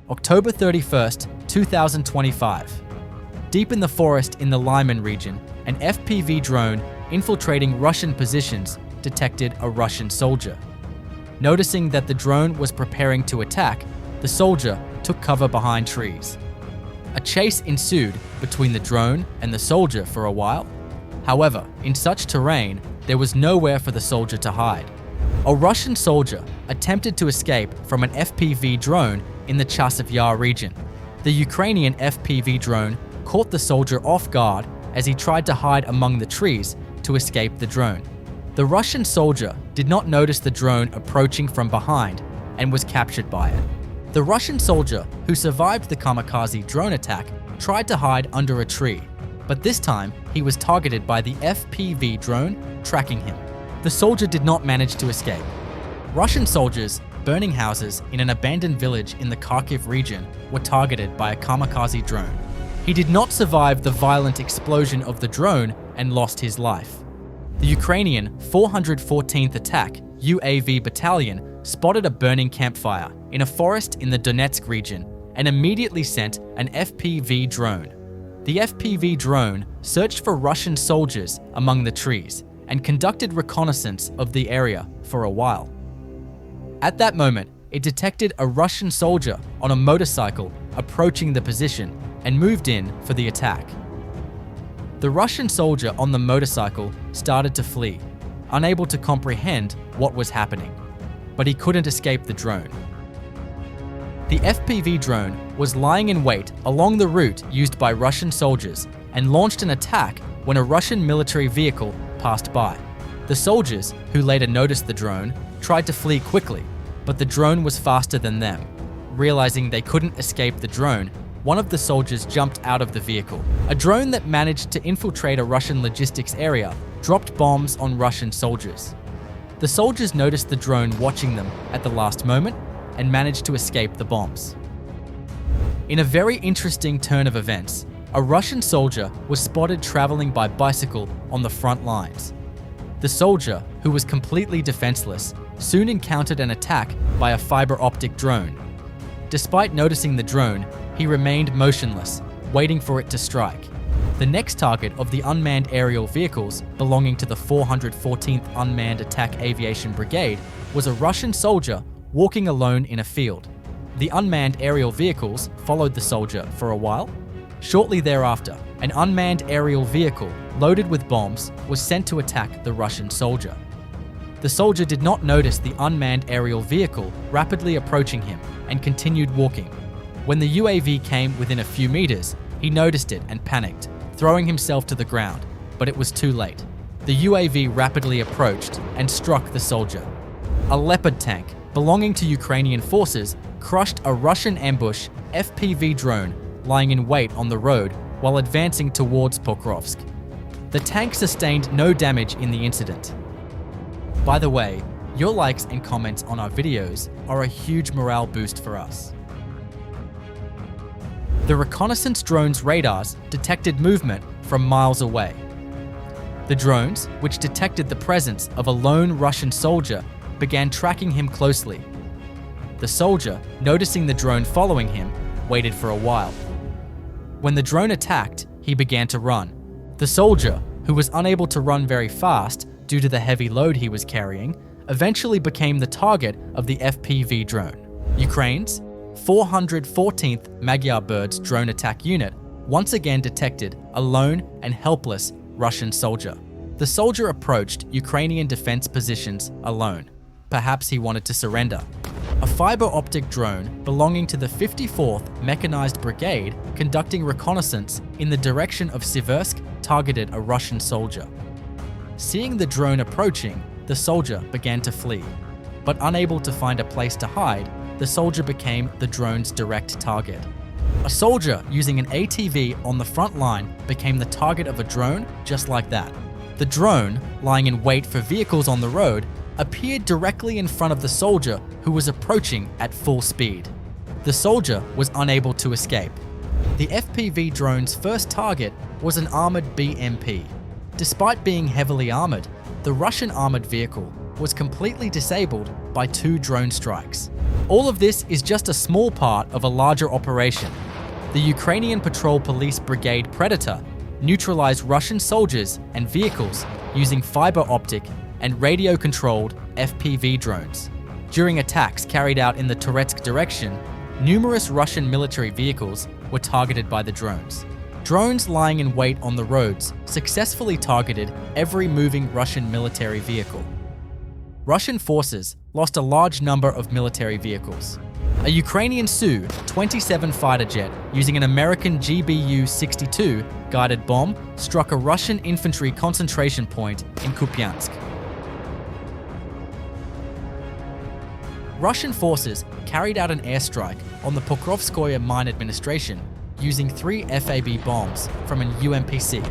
October 31st, 2025. Deep in the forest in the Lyman region, an FPV drone infiltrating Russian positions detected a Russian soldier. Noticing that the drone was preparing to attack, the soldier took cover behind trees. A chase ensued between the drone and the soldier for a while. However, in such terrain, there was nowhere for the soldier to hide. A Russian soldier attempted to escape from an FPV drone in the Chasiv Yar region. The Ukrainian FPV drone caught the soldier off guard as he tried to hide among the trees to escape the drone. The Russian soldier did not notice the drone approaching from behind and was captured by it. The Russian soldier who survived the kamikaze drone attack tried to hide under a tree, but this time he was targeted by the FPV drone tracking him. The soldier did not manage to escape. Russian soldiers burning houses in an abandoned village in the Kharkiv region were targeted by a kamikaze drone. He did not survive the violent explosion of the drone and lost his life. The Ukrainian 414th Attack UAV Battalion spotted a burning campfire in a forest in the Donetsk region and immediately sent an FPV drone. The FPV drone searched for Russian soldiers among the trees and conducted reconnaissance of the area for a while. At that moment, it detected a Russian soldier on a motorcycle approaching the position and moved in for the attack. The Russian soldier on the motorcycle started to flee, unable to comprehend what was happening, but he couldn't escape the drone. The FPV drone was lying in wait along the route used by Russian soldiers and launched an attack when a Russian military vehicle passed by. The soldiers, who later noticed the drone, tried to flee quickly, but the drone was faster than them. Realizing they couldn't escape the drone, one of the soldiers jumped out of the vehicle. A drone that managed to infiltrate a Russian logistics area dropped bombs on Russian soldiers. The soldiers noticed the drone watching them at the last moment and managed to escape the bombs. In a very interesting turn of events, a Russian soldier was spotted traveling by bicycle on the front lines. The soldier, who was completely defenseless, soon encountered an attack by a fiber optic drone. Despite noticing the drone, he remained motionless, waiting for it to strike. The next target of the unmanned aerial vehicles belonging to the 414th Unmanned Attack Aviation Brigade was a Russian soldier walking alone in a field. The unmanned aerial vehicles followed the soldier for a while. Shortly thereafter, an unmanned aerial vehicle loaded with bombs was sent to attack the Russian soldier. The soldier did not notice the unmanned aerial vehicle rapidly approaching him and continued walking. When the UAV came within a few meters, he noticed it and panicked, throwing himself to the ground, but it was too late. The UAV rapidly approached and struck the soldier. A Leopard tank belonging to Ukrainian forces crushed a Russian ambush FPV drone lying in wait on the road while advancing towards Pokrovsk. The tank sustained no damage in the incident. By the way, your likes and comments on our videos are a huge morale boost for us. The reconnaissance drone's radars detected movement from miles away. The drones, which detected the presence of a lone Russian soldier, began tracking him closely. The soldier, noticing the drone following him, waited for a while. When the drone attacked, he began to run. The soldier, who was unable to run very fast due to the heavy load he was carrying, eventually became the target of the FPV drone. Ukraine's 414th Magyar Birds drone attack unit once again detected a lone and helpless Russian soldier. The soldier approached Ukrainian defense positions alone. Perhaps he wanted to surrender. A fiber optic drone belonging to the 54th Mechanized Brigade conducting reconnaissance in the direction of Siversk targeted a Russian soldier. Seeing the drone approaching, the soldier began to flee. But unable to find a place to hide, the soldier became the drone's direct target. A soldier using an ATV on the front line became the target of a drone just like that. The drone, lying in wait for vehicles on the road, appeared directly in front of the soldier who was approaching at full speed. The soldier was unable to escape. The FPV drone's first target was an armored BMP. Despite being heavily armored, the Russian armored vehicle was completely disabled by 2 drone strikes. All of this is just a small part of a larger operation. The Ukrainian Patrol Police Brigade Predator neutralized Russian soldiers and vehicles using fiber optic and radio-controlled FPV drones. During attacks carried out in the Toretsk direction, numerous Russian military vehicles were targeted by the drones. Drones lying in wait on the roads successfully targeted every moving Russian military vehicle. Russian forces lost a large number of military vehicles. A Ukrainian Su-27 fighter jet using an American GBU-62 guided bomb struck a Russian infantry concentration point in Kupiansk. Russian forces carried out an airstrike on the Pokrovskoye mine administration using 3 FAB bombs from an UMPC.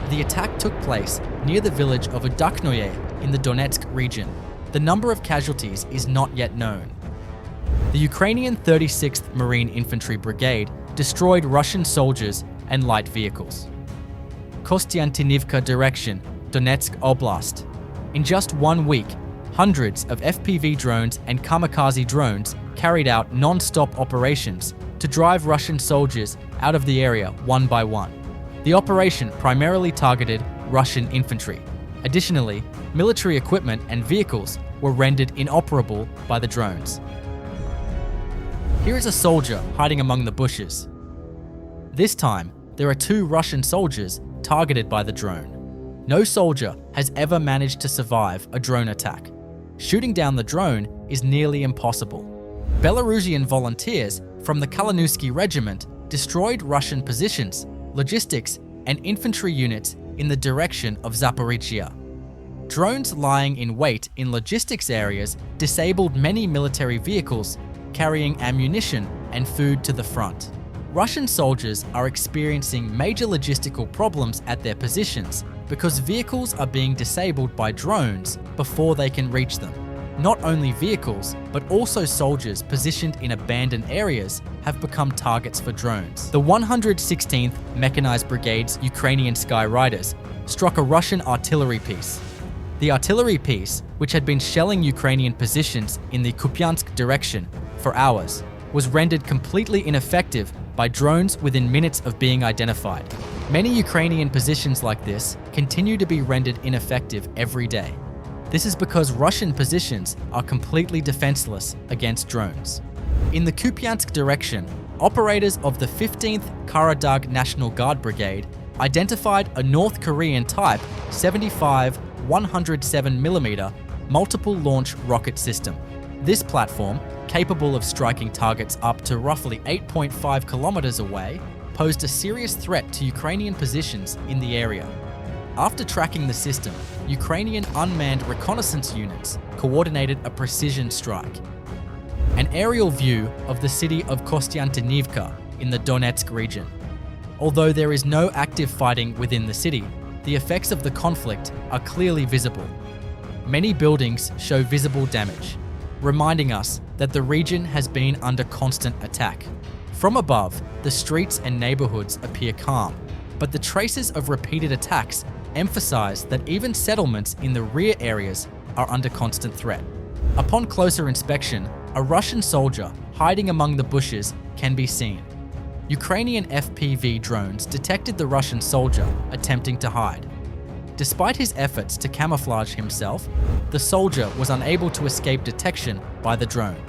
The attack took place near the village of Udaknoye in the Donetsk region. The number of casualties is not yet known. The Ukrainian 36th Marine Infantry Brigade destroyed Russian soldiers and light vehicles. Kostiantynivka direction, Donetsk Oblast. In just 1 week, hundreds of FPV drones and kamikaze drones carried out non-stop operations to drive Russian soldiers out of the area one by one. The operation primarily targeted Russian infantry. Additionally, military equipment and vehicles were rendered inoperable by the drones. Here is a soldier hiding among the bushes. This time, there are 2 Russian soldiers targeted by the drone. No soldier has ever managed to survive a drone attack. Shooting down the drone is nearly impossible. Belarusian volunteers from the Kalinowski Regiment destroyed Russian positions, logistics, and infantry units in the direction of Zaporizhzhia. Drones lying in wait in logistics areas disabled many military vehicles carrying ammunition and food to the front. Russian soldiers are experiencing major logistical problems at their positions because vehicles are being disabled by drones before they can reach them. Not only vehicles, but also soldiers positioned in abandoned areas have become targets for drones. The 116th Mechanized Brigade's Ukrainian Sky Riders struck a Russian artillery piece. The artillery piece, which had been shelling Ukrainian positions in the Kupiansk direction for hours, was rendered completely ineffective by drones within minutes of being identified. Many Ukrainian positions like this continue to be rendered ineffective every day. This is because Russian positions are completely defenseless against drones. In the Kupiansk direction, operators of the 15th Karadag National Guard Brigade identified a North Korean Type 75 107mm multiple launch rocket system. This platform, capable of striking targets up to roughly 8.5 kilometers away, posed a serious threat to Ukrainian positions in the area. After tracking the system, Ukrainian unmanned reconnaissance units coordinated a precision strike. An aerial view of the city of Kostiantynivka in the Donetsk region. Although there is no active fighting within the city, the effects of the conflict are clearly visible. Many buildings show visible damage, reminding us that the region has been under constant attack. From above, the streets and neighborhoods appear calm, but the traces of repeated attacks emphasize that even settlements in the rear areas are under constant threat. Upon closer inspection, a Russian soldier hiding among the bushes can be seen. Ukrainian FPV drones detected the Russian soldier attempting to hide. Despite his efforts to camouflage himself, the soldier was unable to escape detection by the drone.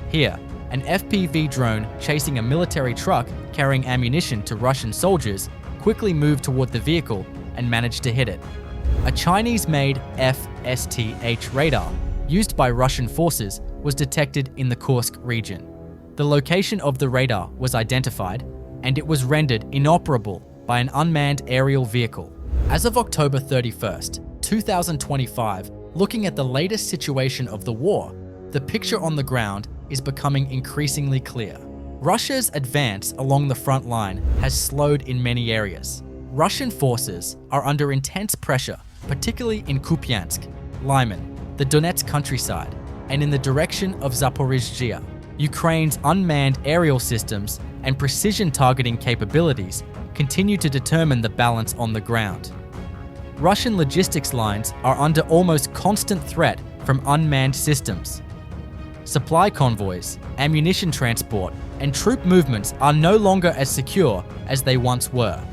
Here, an FPV drone chasing a military truck carrying ammunition to Russian soldiers quickly moved toward the vehicle and managed to hit it. A Chinese-made FSTH radar used by Russian forces was detected in the Kursk region. The location of the radar was identified, and it was rendered inoperable by an unmanned aerial vehicle. As of October 31st, 2025, looking at the latest situation of the war, the picture on the ground is becoming increasingly clear. Russia's advance along the front line has slowed in many areas. Russian forces are under intense pressure, particularly in Kupiansk, Lyman, the Donetsk countryside, and in the direction of Zaporizhzhia. Ukraine's unmanned aerial systems and precision targeting capabilities continue to determine the balance on the ground. Russian logistics lines are under almost constant threat from unmanned systems. Supply convoys, ammunition transport, and troop movements are no longer as secure as they once were.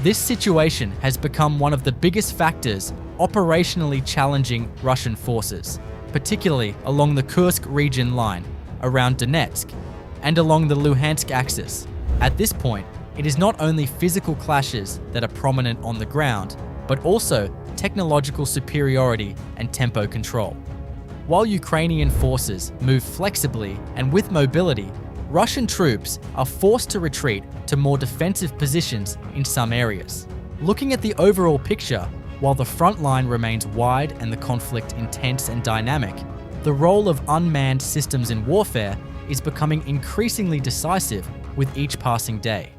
This situation has become one of the biggest factors operationally challenging Russian forces, particularly along the Kursk region line, around Donetsk, and along the Luhansk axis. At this point, it is not only physical clashes that are prominent on the ground, but also technological superiority and tempo control. While Ukrainian forces move flexibly and with mobility, Russian troops are forced to retreat to more defensive positions in some areas. Looking at the overall picture, while the front line remains wide and the conflict intense and dynamic, the role of unmanned systems in warfare is becoming increasingly decisive with each passing day.